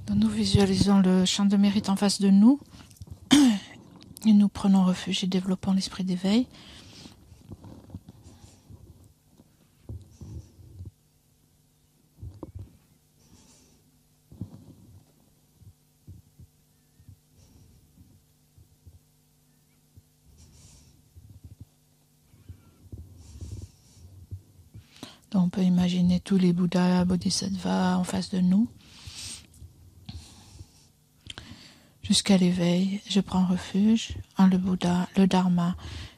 Donc nous visualisons le champ de mérite en face de nous et nous prenons refuge et développons l'esprit d'éveil. Donc on peut imaginer tous les Bouddhas, Bodhisattvas en face de nous. Jusqu'à l'éveil, je prends refuge en le Bouddha, le Dharma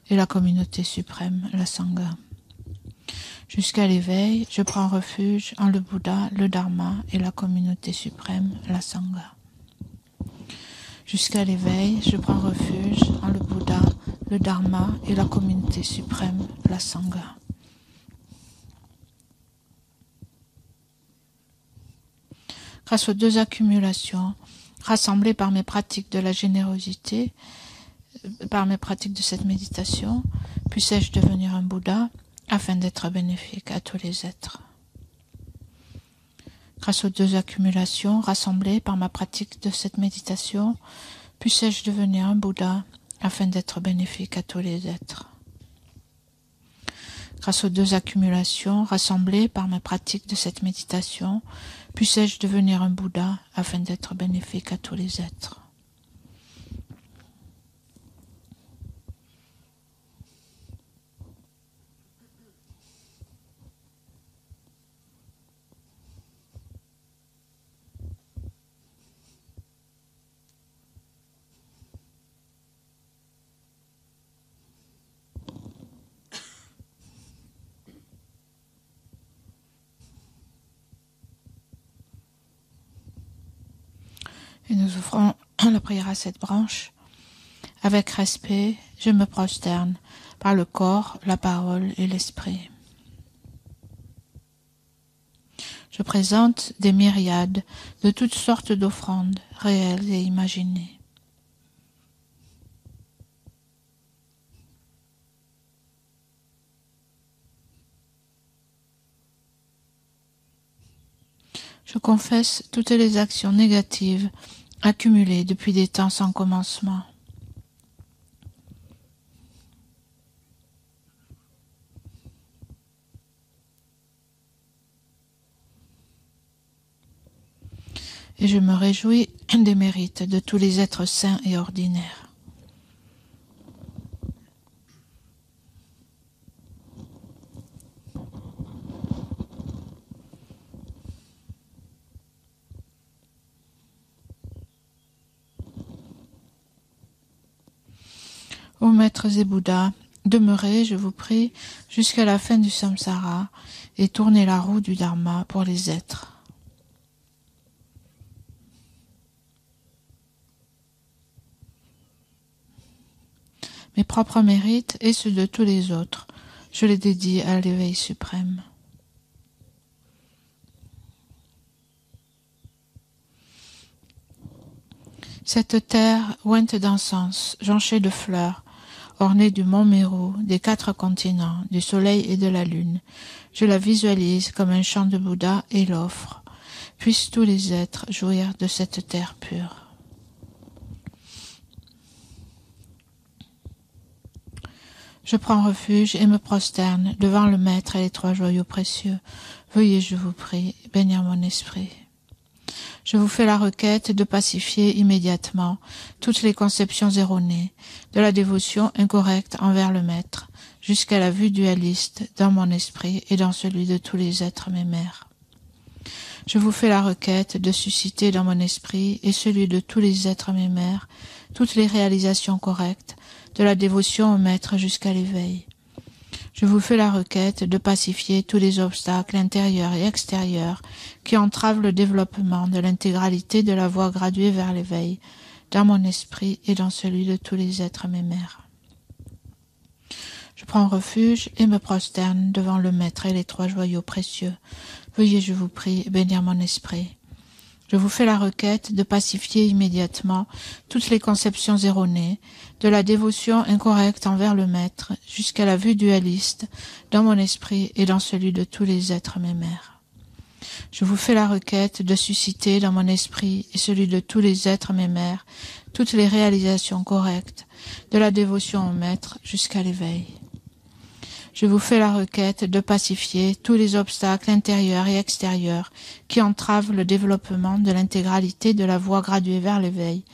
et la communauté suprême, la Sangha. Jusqu'à l'éveil, je prends refuge en le Bouddha, le Dharma et la communauté suprême, la Sangha. Jusqu'à l'éveil, je prends refuge en le Bouddha, le Dharma et la communauté suprême, la Sangha. Grâce aux deux accumulations, rassemblées par mes pratiques de la générosité, par mes pratiques de cette méditation, puissais-je devenir un Bouddha afin d'être bénéfique à tous les êtres. Grâce aux deux accumulations rassemblées par ma pratique de cette méditation, puissais-je devenir un Bouddha afin d'être bénéfique à tous les êtres. Grâce aux deux accumulations rassemblées par ma pratique de cette méditation, puissais-je devenir un Bouddha afin d'être bénéfique à tous les êtres. Et nous offrons la prière à cette branche. Avec respect, je me prosterne par le corps, la parole et l'esprit. Je présente des myriades de toutes sortes d'offrandes, réelles et imaginées. Je confesse toutes les actions négatives accumulées depuis des temps sans commencement. Et je me réjouis des mérites de tous les êtres saints et ordinaires. Ô maîtres et Bouddhas, demeurez, je vous prie, jusqu'à la fin du samsara et tournez la roue du Dharma pour les êtres. Mes propres mérites et ceux de tous les autres, je les dédie à l'éveil suprême. Cette terre ointe d'encens, jonchée de fleurs, ornée du mont Méru, des 4 continents, du soleil et de la lune, je la visualise comme un champ de Bouddha et l'offre. Puissent tous les êtres jouir de cette terre pure. Je prends refuge et me prosterne devant le Maître et les 3 joyaux précieux. Veuillez, je vous prie, bénir mon esprit. Je vous fais la requête de pacifier immédiatement toutes les conceptions erronées, de la dévotion incorrecte envers le Maître, jusqu'à la vue dualiste dans mon esprit et dans celui de tous les êtres mémères. Je vous fais la requête de susciter dans mon esprit et celui de tous les êtres mémères toutes les réalisations correctes, de la dévotion au Maître jusqu'à l'éveil. Je vous fais la requête de pacifier tous les obstacles intérieurs et extérieurs qui entravent le développement de l'intégralité de la voie graduée vers l'éveil, dans mon esprit et dans celui de tous les êtres mémères. Je prends refuge et me prosterne devant le Maître et les 3 joyaux précieux. Veuillez, je vous prie, bénir mon esprit. Je vous fais la requête de pacifier immédiatement toutes les conceptions erronées, de la dévotion incorrecte envers le Maître jusqu'à la vue dualiste dans mon esprit et dans celui de tous les êtres mémères. Je vous fais la requête de susciter dans mon esprit et celui de tous les êtres mes mères toutes les réalisations correctes, de la dévotion au Maître jusqu'à l'éveil. Je vous fais la requête de pacifier tous les obstacles intérieurs et extérieurs qui entravent le développement de l'intégralité de la voie graduée vers l'éveil,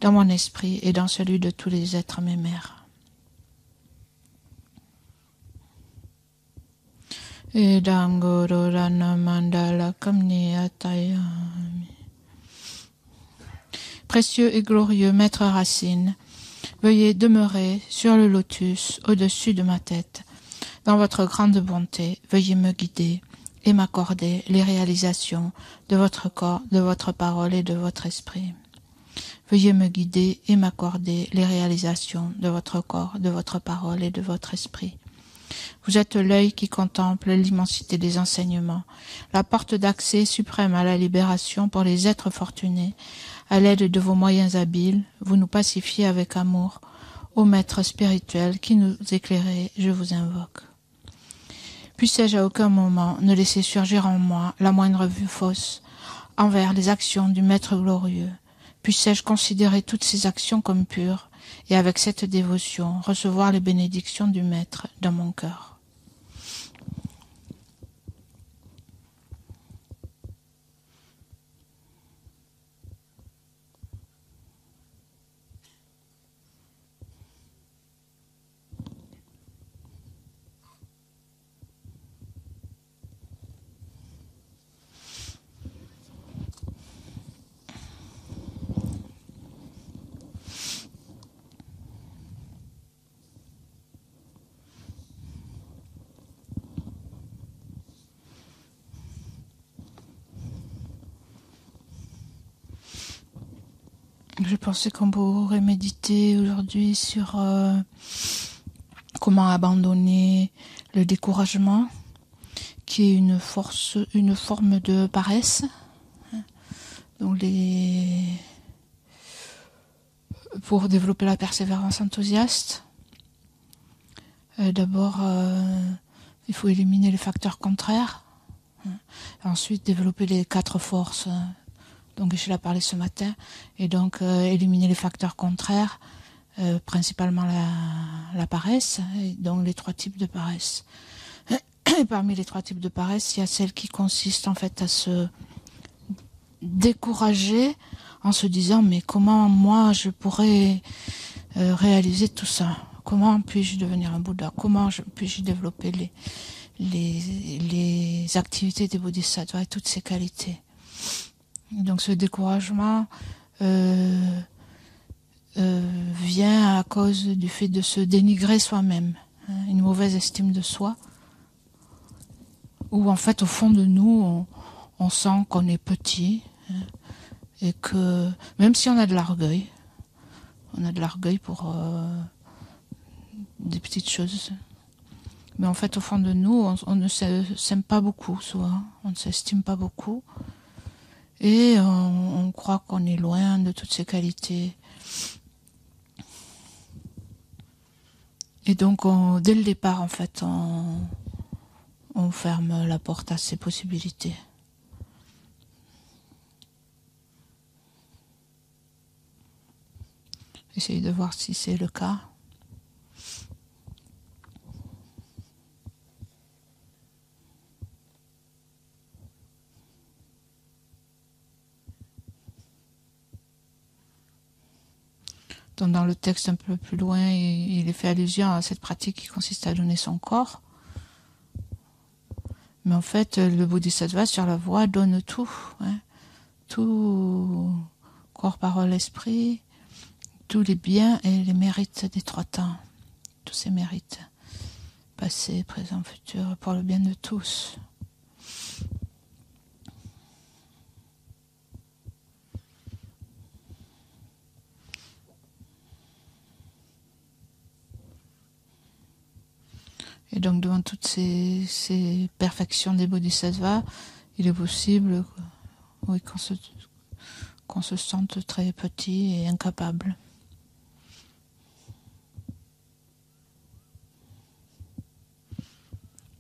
dans mon esprit et dans celui de tous les êtres mes mères. Précieux et glorieux Maître Racine, veuillez demeurer sur le lotus au-dessus de ma tête. Dans votre grande bonté, veuillez me guider et m'accorder les réalisations de votre corps, de votre parole et de votre esprit. Veuillez me guider et m'accorder les réalisations de votre corps, de votre parole et de votre esprit. Vous êtes l'œil qui contemple l'immensité des enseignements, la porte d'accès suprême à la libération pour les êtres fortunés. À l'aide de vos moyens habiles, vous nous pacifiez avec amour. Ô Maître spirituel qui nous éclairez, je vous invoque. Puissais-je à aucun moment ne laisser surgir en moi la moindre vue fausse envers les actions du Maître glorieux. Puissais-je considérer toutes ces actions comme pures et avec cette dévotion recevoir les bénédictions du Maître dans mon cœur. Je pensais qu'on pourrait méditer aujourd'hui sur comment abandonner le découragement, qui est une forme de paresse. Donc pour développer la persévérance enthousiaste, d'abord il faut éliminer les facteurs contraires, ensuite développer les 4 forces. Donc je l'ai parlé ce matin, et donc éliminer les facteurs contraires, principalement la paresse, et donc les 3 types de paresse. Et parmi les 3 types de paresse, il y a celle qui consiste en fait à se décourager en se disant mais comment moi je pourrais réaliser tout ça? Comment puis-je devenir un Bouddha? Comment puis-je développer les activités des bodhisattvas et toutes ces qualités? Donc ce découragement vient à cause du fait de se dénigrer soi-même, une mauvaise estime de soi, où en fait au fond de nous on sent qu'on est petit, et que même si on a de l'orgueil pour des petites choses, mais en fait au fond de nous on ne s'aime pas beaucoup souvent, on ne s'estime pas beaucoup. Et on croit qu'on est loin de toutes ces qualités. Et donc, dès le départ, en fait, on ferme la porte à ces possibilités. Essayez de voir si c'est le cas. Donc dans le texte un peu plus loin, il est fait allusion à cette pratique qui consiste à donner son corps. Mais en fait, le Bodhisattva sur la voie donne tout. Tout, corps, parole, esprit, tous les biens et les mérites des 3 temps. Tous ces mérites, passé, présent, futur, pour le bien de tous. Et donc devant toutes ces perfections des bodhisattvas, il est possible qu'on se sente très petit et incapable.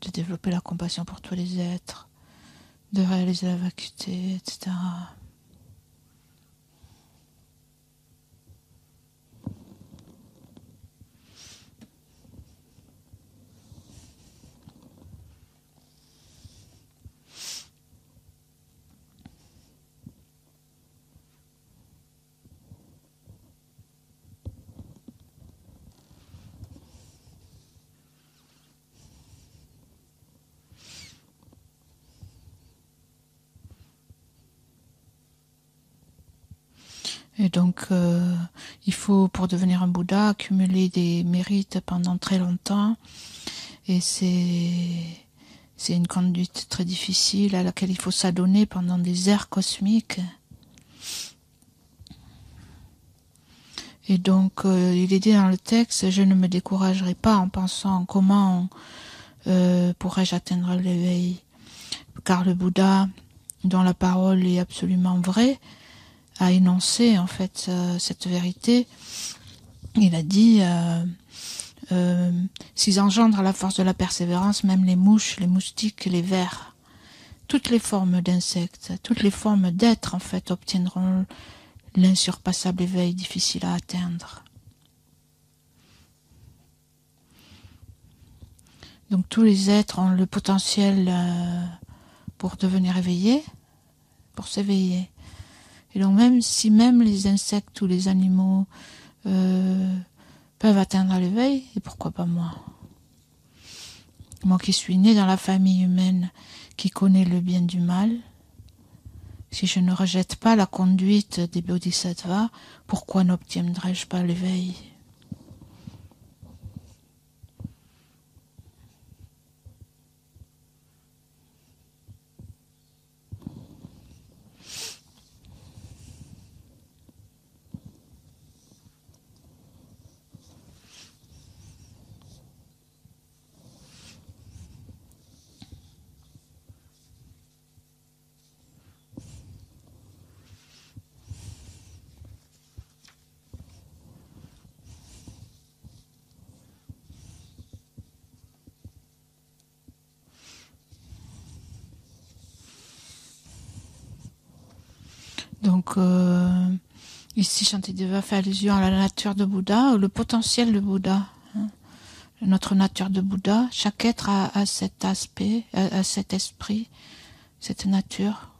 De développer la compassion pour tous les êtres, de réaliser la vacuité, etc. Et donc, il faut, pour devenir un Bouddha, accumuler des mérites pendant très longtemps. Et c'est une conduite très difficile à laquelle il faut s'adonner pendant des ères cosmiques. Et donc, il est dit dans le texte, je ne me découragerai pas en pensant comment pourrais-je atteindre l'éveil. Car le Bouddha, dont la parole est absolument vraie, a énoncé en fait cette vérité. Il a dit s'ils engendrent à la force de la persévérance, même les mouches, les moustiques, les vers, toutes les formes d'insectes, toutes les formes d'êtres en fait obtiendront l'insurpassable éveil difficile à atteindre. Donc tous les êtres ont le potentiel pour devenir éveillés, pour s'éveiller. Et donc même si les insectes ou les animaux peuvent atteindre l'éveil, et pourquoi pas moi? Moi qui suis né dans la famille humaine, qui connaît le bien du mal, si je ne rejette pas la conduite des bodhisattvas, pourquoi n'obtiendrai-je pas l'éveil? Donc, ici, Shantideva fait allusion à la nature de Bouddha, le potentiel de Bouddha. Hein. Notre nature de Bouddha, chaque être a cet aspect, a cet esprit, cette nature.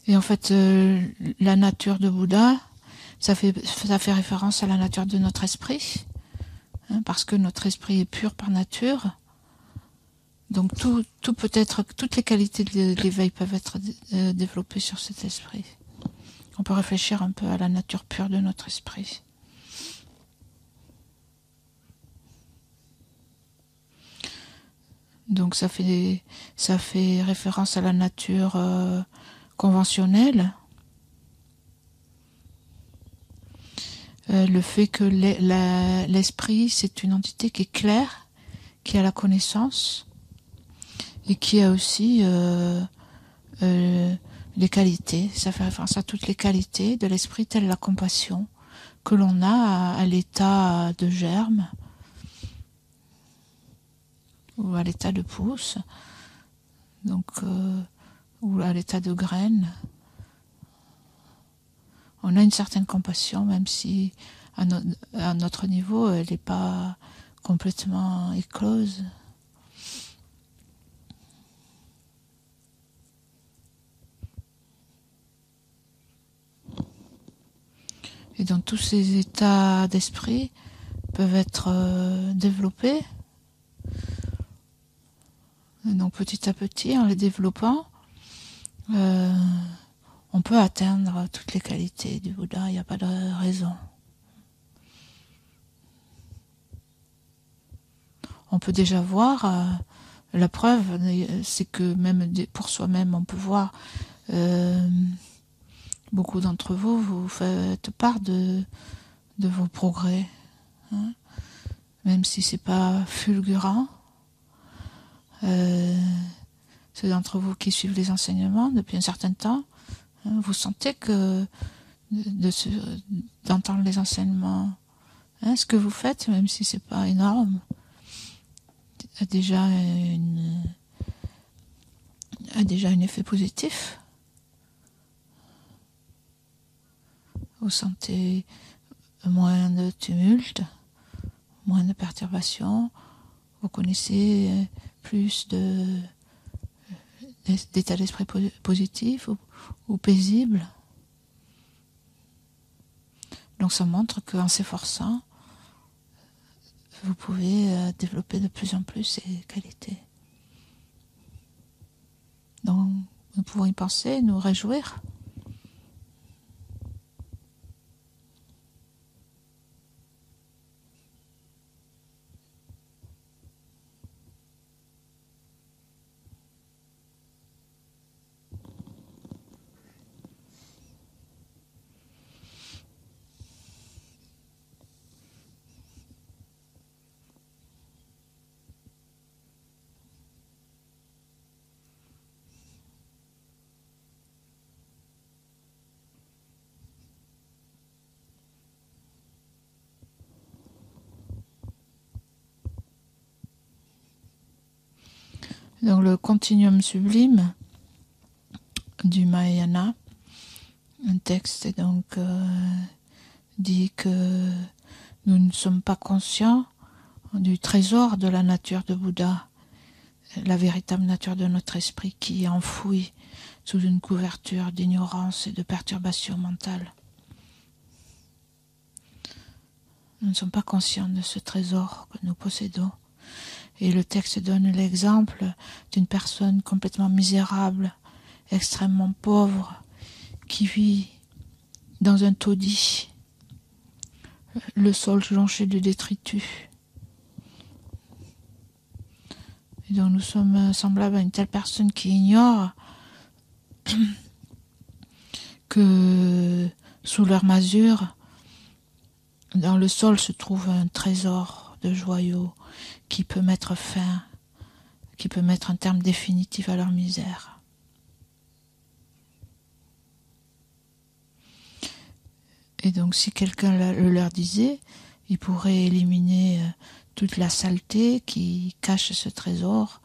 Et en fait, la nature de Bouddha, ça fait référence à la nature de notre esprit, hein, parce que notre esprit est pur par nature. Donc tout peut être, toutes les qualités de l'éveil peuvent être développées sur cet esprit. On peut réfléchir un peu à la nature pure de notre esprit. Donc ça fait référence à la nature conventionnelle. Le fait que l'esprit, c'est une entité qui est claire, qui a la connaissance, et qui a aussi les qualités. Ça fait référence à toutes les qualités de l'esprit, telle la compassion, que l'on a à l'état de germe, ou à l'état de pousse, donc, ou à l'état de graine. On a une certaine compassion, même si à notre niveau, elle n'est pas complètement éclose. Et donc tous ces états d'esprit peuvent être développés. Et donc petit à petit, en les développant, on peut atteindre toutes les qualités du Bouddha, il n'y a pas de raison. On peut déjà voir, la preuve, c'est que même pour soi-même, on peut voir, beaucoup d'entre vous, vous faites part de vos progrès, hein, même si c'est pas fulgurant. Ceux d'entre vous qui suivent les enseignements depuis un certain temps, hein, vous sentez que d'entendre les enseignements, hein, ce que vous faites, même si c'est pas énorme, a déjà un effet positif. Vous sentez moins de tumulte, moins de perturbations, vous connaissez plus d'état d'esprit positif ou paisible. Donc ça montre qu'en s'efforçant, vous pouvez développer de plus en plus ces qualités. Donc nous pouvons y penser, nous réjouir. Donc le continuum sublime du Mahayana, un texte donc dit que nous ne sommes pas conscients du trésor de la nature de Bouddha, la véritable nature de notre esprit qui est enfouie sous une couverture d'ignorance et de perturbation mentale. Nous ne sommes pas conscients de ce trésor que nous possédons. Et le texte donne l'exemple d'une personne complètement misérable, extrêmement pauvre, qui vit dans un taudis, le sol jonché de détritus. Et donc nous sommes semblables à une telle personne qui ignore que sous leur masure, dans le sol se trouve un trésor de joyaux qui peut mettre fin, qui peut mettre un terme définitif à leur misère. Et donc si quelqu'un le leur disait, il pourrait éliminer toute la saleté qui cache ce trésor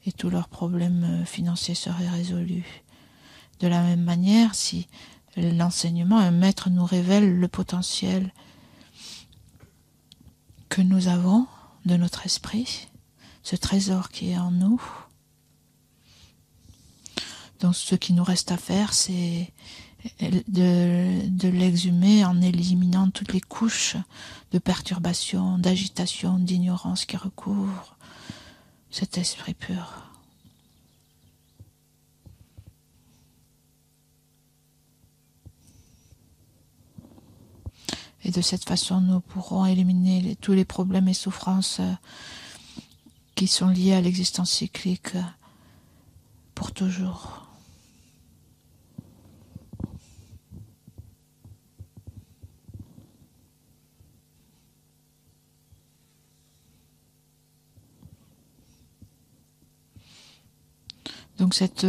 et tous leurs problèmes financiers seraient résolus. De la même manière, si l'enseignement, un maître nous révèle le potentiel que nous avons de notre esprit, ce trésor qui est en nous. Donc ce qui nous reste à faire, c'est de l'exhumer en éliminant toutes les couches de perturbation, d'agitation, d'ignorance qui recouvrent cet esprit pur. Et de cette façon, nous pourrons éliminer tous les problèmes et souffrances qui sont liés à l'existence cyclique pour toujours. Donc cette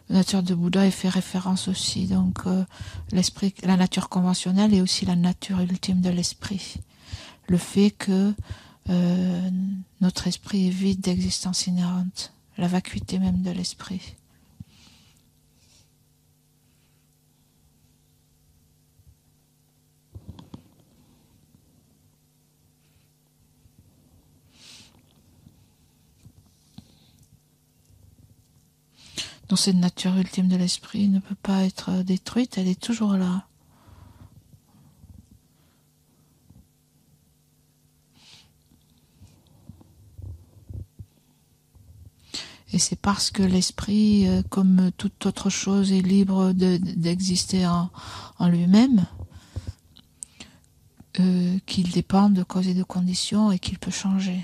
nature de Bouddha est fait référence aussi, donc l'esprit, la nature conventionnelle et aussi la nature ultime de l'esprit. Le fait que notre esprit est vide d'existence inhérente, la vacuité même de l'esprit. Donc cette nature ultime de l'esprit ne peut pas être détruite, elle est toujours là. Et c'est parce que l'esprit, comme toute autre chose, est libre d'exister en lui-même, qu'il dépend de causes et de conditions et qu'il peut changer.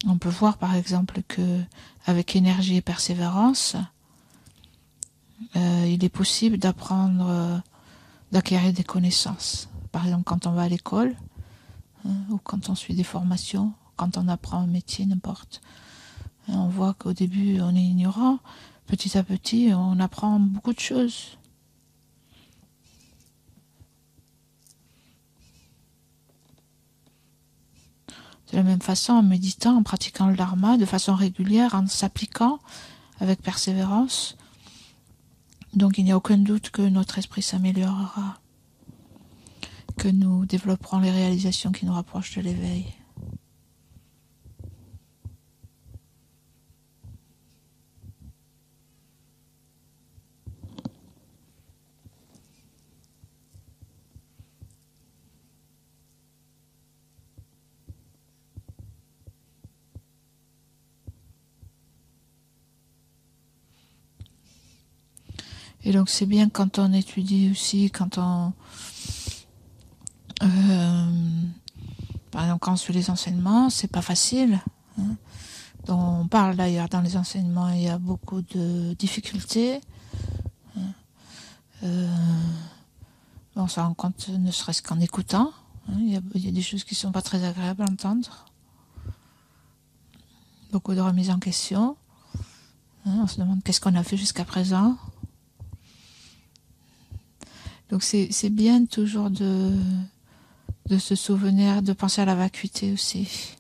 On peut voir par exemple que avec énergie et persévérance, il est possible d'apprendre, d'acquérir des connaissances. Par exemple, quand on va à l'école, ou quand on suit des formations, quand on apprend un métier, n'importe. On voit qu'au début, on est ignorant. Petit à petit, on apprend beaucoup de choses. De la même façon, en méditant, en pratiquant le dharma de façon régulière, en s'appliquant avec persévérance, donc il n'y a aucun doute que notre esprit s'améliorera, que nous développerons les réalisations qui nous rapprochent de l'éveil. Et donc c'est bien quand on étudie aussi, quand on... par exemple, quand on suit les enseignements, c'est pas facile. Hein. Donc, on parle d'ailleurs dans les enseignements, il y a beaucoup de difficultés. On s'en rend compte ne serait-ce qu'en écoutant. Hein. Il y a des choses qui sont pas très agréables à entendre. Beaucoup de remises en question. Hein. On se demande qu'est-ce qu'on a fait jusqu'à présent. Donc c'est bien toujours de se souvenir, de penser à la vacuité aussi.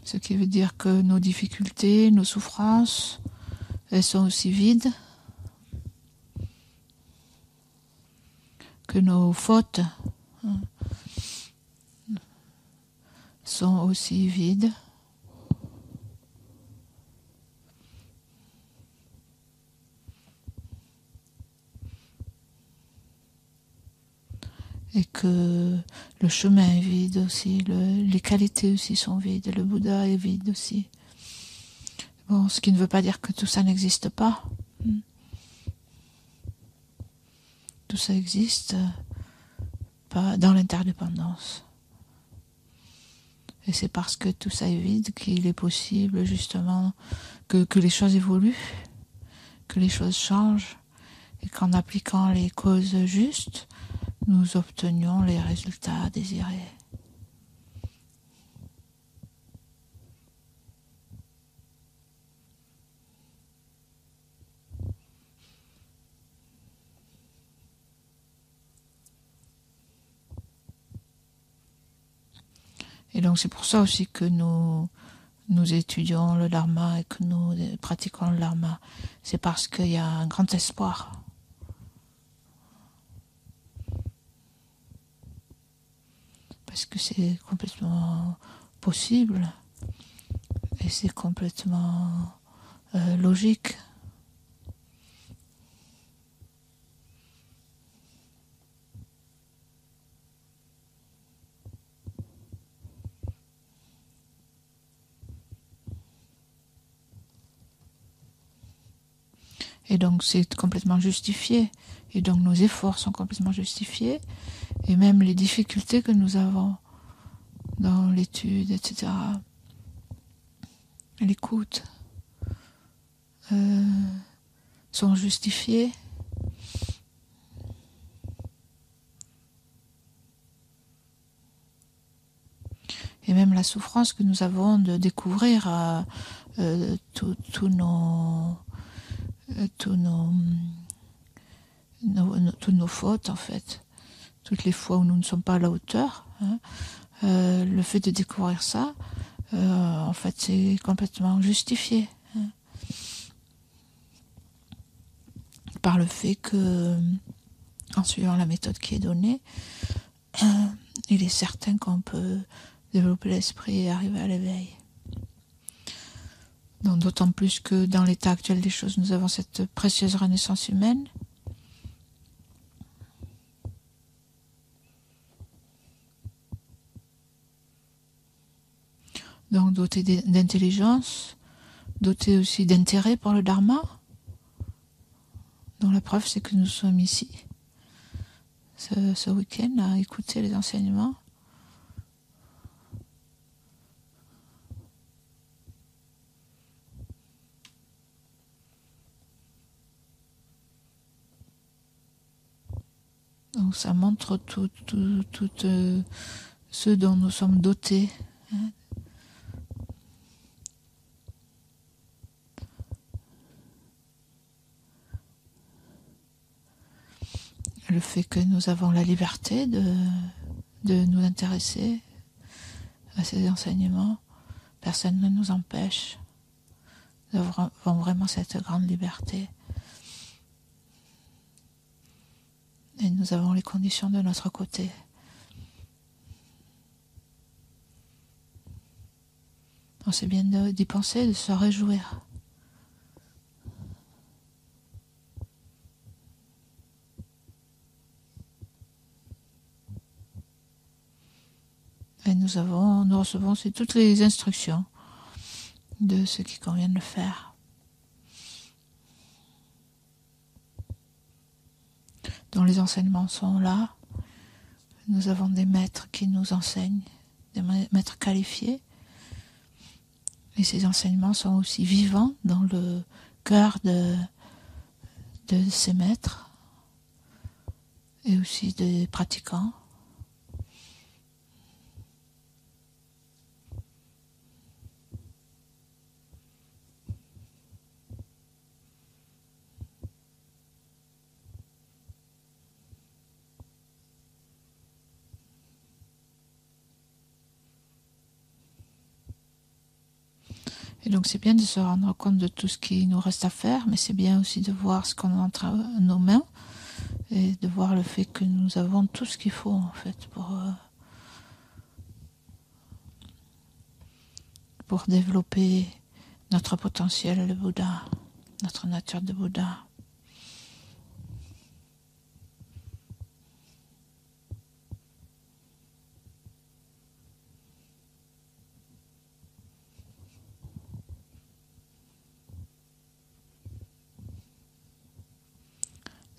Ce qui veut dire que nos difficultés, nos souffrances, elles sont aussi vides, que nos fautes sont aussi vides. Et que le chemin est vide aussi, les qualités aussi sont vides, le Bouddha est vide aussi. Bon, ce qui ne veut pas dire que tout ça n'existe pas. Tout ça existe, pas dans l'interdépendance. Et c'est parce que tout ça est vide qu'il est possible justement que les choses évoluent, que les choses changent, et qu'en appliquant les causes justes, nous obtenions les résultats désirés. Et donc c'est pour ça aussi que nous étudions le Dharma et que nous pratiquons le Dharma. C'est parce qu'il y a un grand espoir. Parce que c'est complètement possible et c'est complètement logique. Et donc c'est complètement justifié. Et donc nos efforts sont complètement justifiés. Et même les difficultés que nous avons dans l'étude, etc., l'écoute, sont justifiées. Et même la souffrance que nous avons de découvrir toutes nos fautes, en fait, toutes les fois où nous ne sommes pas à la hauteur, hein, le fait de découvrir ça, en fait, c'est complètement justifié, hein, par le fait que, en suivant la méthode qui est donnée, il est certain qu'on peut développer l'esprit et arriver à l'éveil. Donc, d'autant plus que dans l'état actuel des choses, nous avons cette précieuse renaissance humaine. Donc doté d'intelligence, doté aussi d'intérêt pour le Dharma. Donc la preuve, c'est que nous sommes ici, ce week-end, à écouter les enseignements. Donc ça montre tout ce dont nous sommes dotés. Hein. Le fait que nous avons la liberté de nous intéresser à ces enseignements, personne ne nous empêche. Nous avons vraiment cette grande liberté. Et nous avons les conditions de notre côté. Donc c'est bien d'y penser, de se réjouir. Et nous recevons aussi toutes les instructions de ce qu'il convient de faire. Dont les enseignements sont là. Nous avons des maîtres qui nous enseignent, des maîtres qualifiés. Et ces enseignements sont aussi vivants dans le cœur de ces maîtres et aussi des pratiquants. Et donc c'est bien de se rendre compte de tout ce qui nous reste à faire, mais c'est bien aussi de voir ce qu'on a entre nos mains et de voir le fait que nous avons tout ce qu'il faut en fait pour développer notre potentiel de Bouddha, notre nature de Bouddha.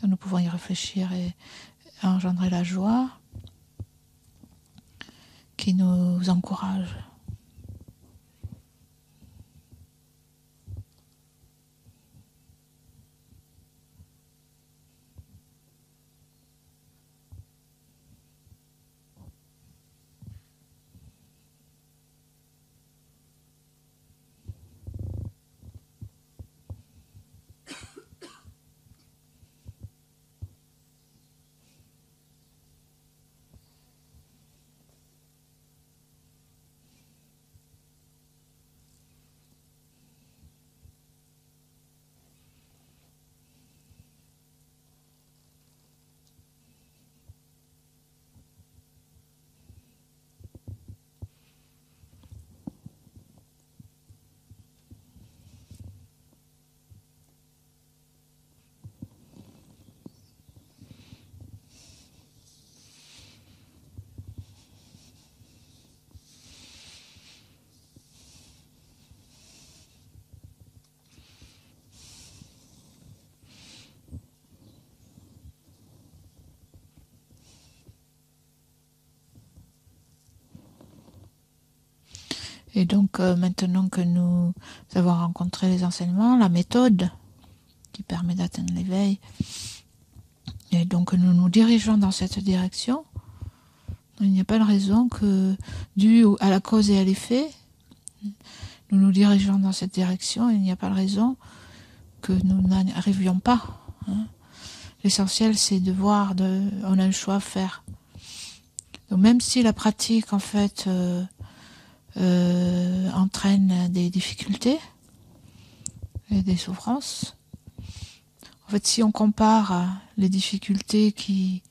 Donc nous pouvons y réfléchir et engendrer la joie qui nous encourage. Et donc maintenant que nous avons rencontré les enseignements, la méthode qui permet d'atteindre l'éveil, et donc nous nous dirigeons dans cette direction, il n'y a pas de raison que, dû à la cause et à l'effet, nous nous dirigeons dans cette direction, et il n'y a pas de raison que nous n'arrivions pas. Hein. L'essentiel, c'est de voir, on a un choix à faire. Donc même si la pratique, en fait, entraîne des difficultés et des souffrances. En fait, si on compare les difficultés qui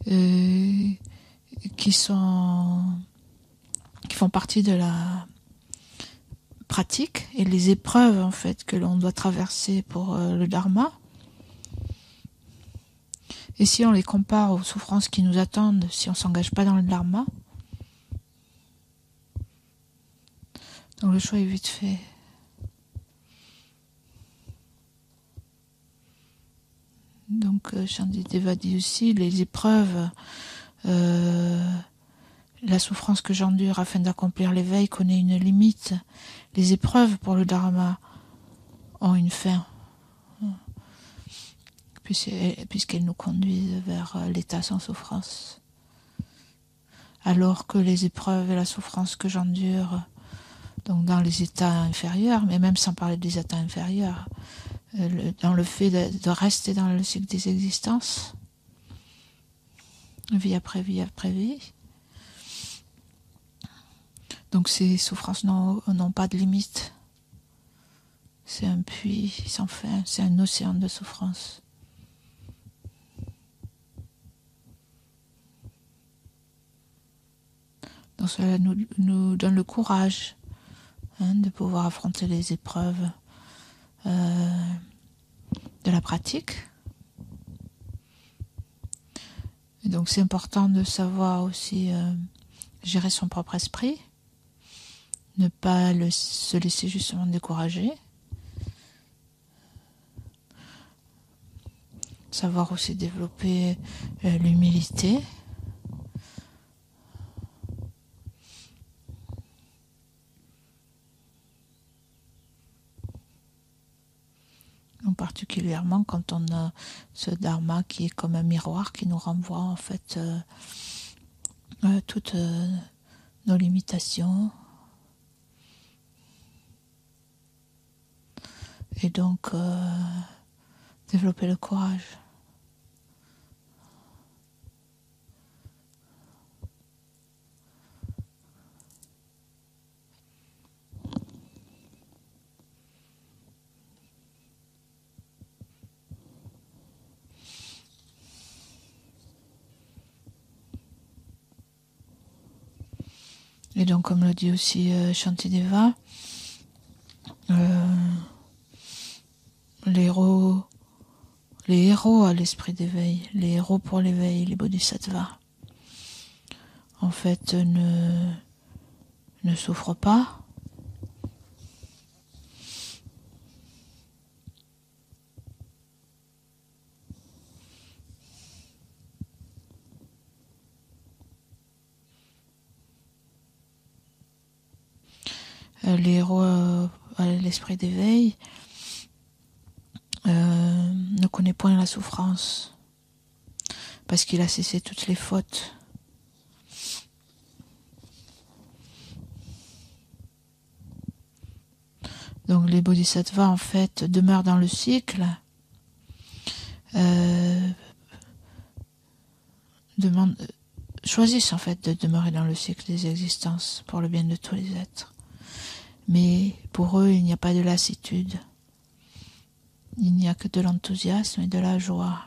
font partie de la pratique et les épreuves en fait que l'on doit traverser pour le dharma, et si on les compare aux souffrances qui nous attendent si on s'engage pas dans le dharma, donc le choix est vite fait. Donc Shantideva dit aussi, les épreuves, la souffrance que j'endure afin d'accomplir l'éveil connaît une limite. Les épreuves pour le dharma ont une fin. puisqu'elles nous conduisent vers l'état sans souffrance. Alors que les épreuves et la souffrance que j'endure, donc dans les états inférieurs, mais même sans parler des états inférieurs, dans le fait de rester dans le cycle des existences, vie après vie après vie. Donc ces souffrances n'ont pas de limite. C'est un puits sans fin, c'est un océan de souffrance. Donc cela nous donne le courage de pouvoir affronter les épreuves de la pratique. Et donc c'est important de savoir aussi gérer son propre esprit, ne pas se laisser justement décourager, savoir aussi développer l'humilité, particulièrement quand on a ce dharma qui est comme un miroir qui nous renvoie en fait toutes nos limitations. Et donc développer le courage. Et donc, comme le dit aussi Shantideva, les héros à l'esprit d'éveil, les héros pour l'éveil, les bodhisattvas, en fait, ne souffrent pas. Les héros à l'esprit d'éveil ne connaît point la souffrance parce qu'il a cessé toutes les fautes. Donc les bodhisattvas en fait demeurent dans le cycle, choisissent en fait de demeurer dans le cycle des existences pour le bien de tous les êtres. Mais pour eux, il n'y a pas de lassitude. Il n'y a que de l'enthousiasme et de la joie.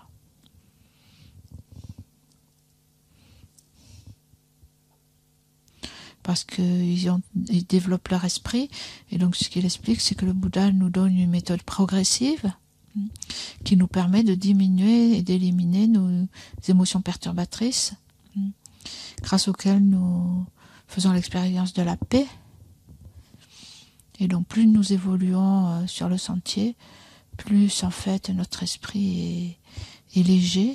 Parce qu'ils développent leur esprit. Et donc ce qu'il explique, c'est que le Bouddha nous donne une méthode progressive qui nous permet de diminuer et d'éliminer nos émotions perturbatrices, grâce auxquelles nous faisons l'expérience de la paix. Et donc plus nous évoluons sur le sentier, plus en fait notre esprit est léger,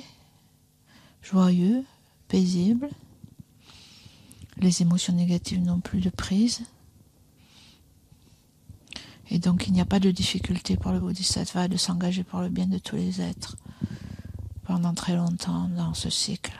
joyeux, paisible. Les émotions négatives n'ont plus de prise. Et donc il n'y a pas de difficulté pour le bodhisattva de s'engager pour le bien de tous les êtres pendant très longtemps dans ce cycle.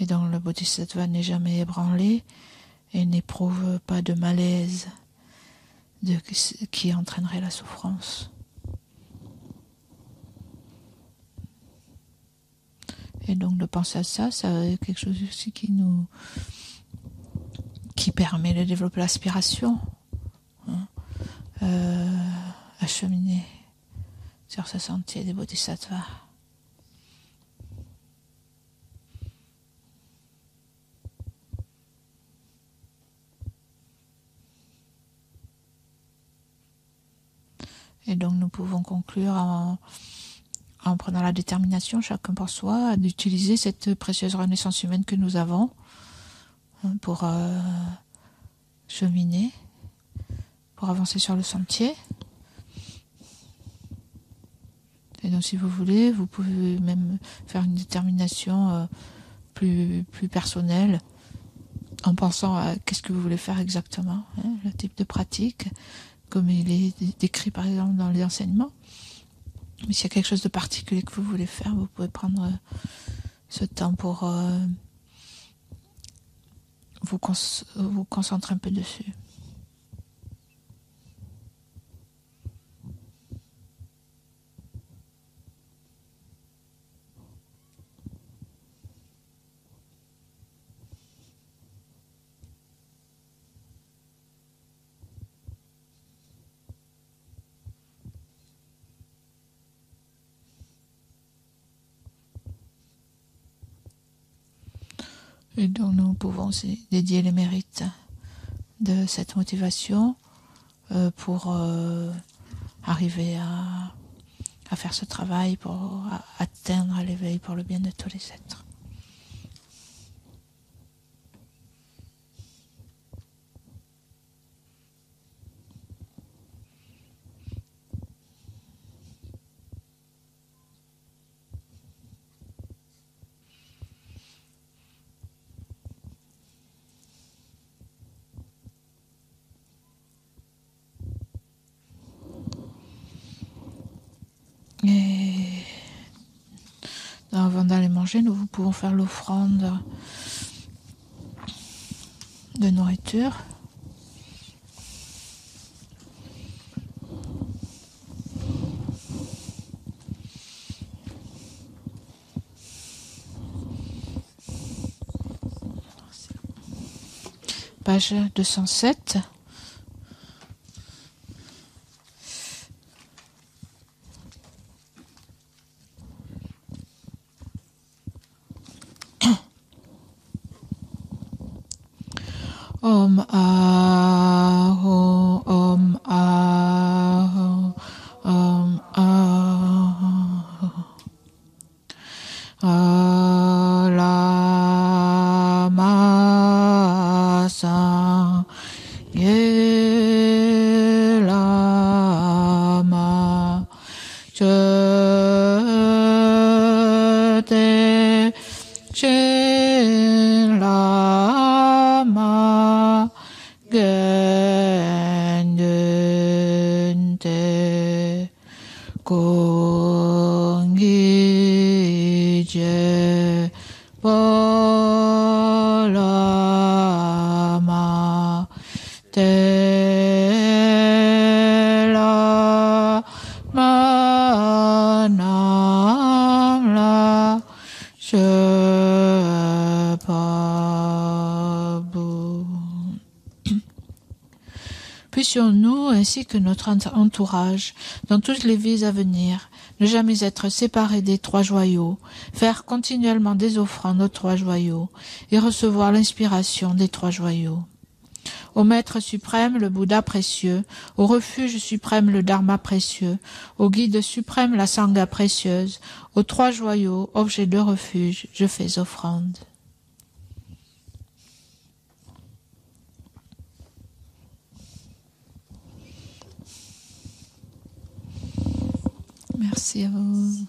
Et donc le bodhisattva n'est jamais ébranlé et n'éprouve pas de malaise qui entraînerait la souffrance. Et donc de penser à ça, c'est quelque chose aussi qui permet de développer l'aspiration, à cheminer sur ce sentier des bodhisattvas. Et donc nous pouvons conclure en prenant la détermination, chacun pour soi, d'utiliser cette précieuse renaissance humaine que nous avons pour cheminer, pour avancer sur le sentier. Et Et donc si vous voulez, vous pouvez même faire une détermination plus personnelle en pensant à qu'est-ce que vous voulez faire exactement, hein, le type de pratique, comme il est décrit par exemple dans les enseignements. Mais s'il y a quelque chose de particulier que vous voulez faire, vous pouvez prendre ce temps pour vous concentrer un peu dessus. Et donc nous pouvons aussi dédier les mérites de cette motivation pour arriver à faire ce travail, pour atteindre l'éveil pour le bien de tous les êtres. Et avant d'aller manger, nous pouvons faire l'offrande de nourriture. Page 207. Om Aho, Om Aho, Om Aho. Alama San Ye Lama Chete Che Lama Gendente Kongije Polama Tela Manamla Shepabu. Puissions-nous, ainsi que notre entourage, dans toutes les vies à venir, ne jamais être séparés des trois joyaux, faire continuellement des offrandes aux trois joyaux, et recevoir l'inspiration des trois joyaux. Au Maître suprême, le Bouddha précieux, au refuge suprême, le Dharma précieux, au guide suprême, la Sangha précieuse, aux trois joyaux, objets de refuge, je fais offrande. Merci à vous.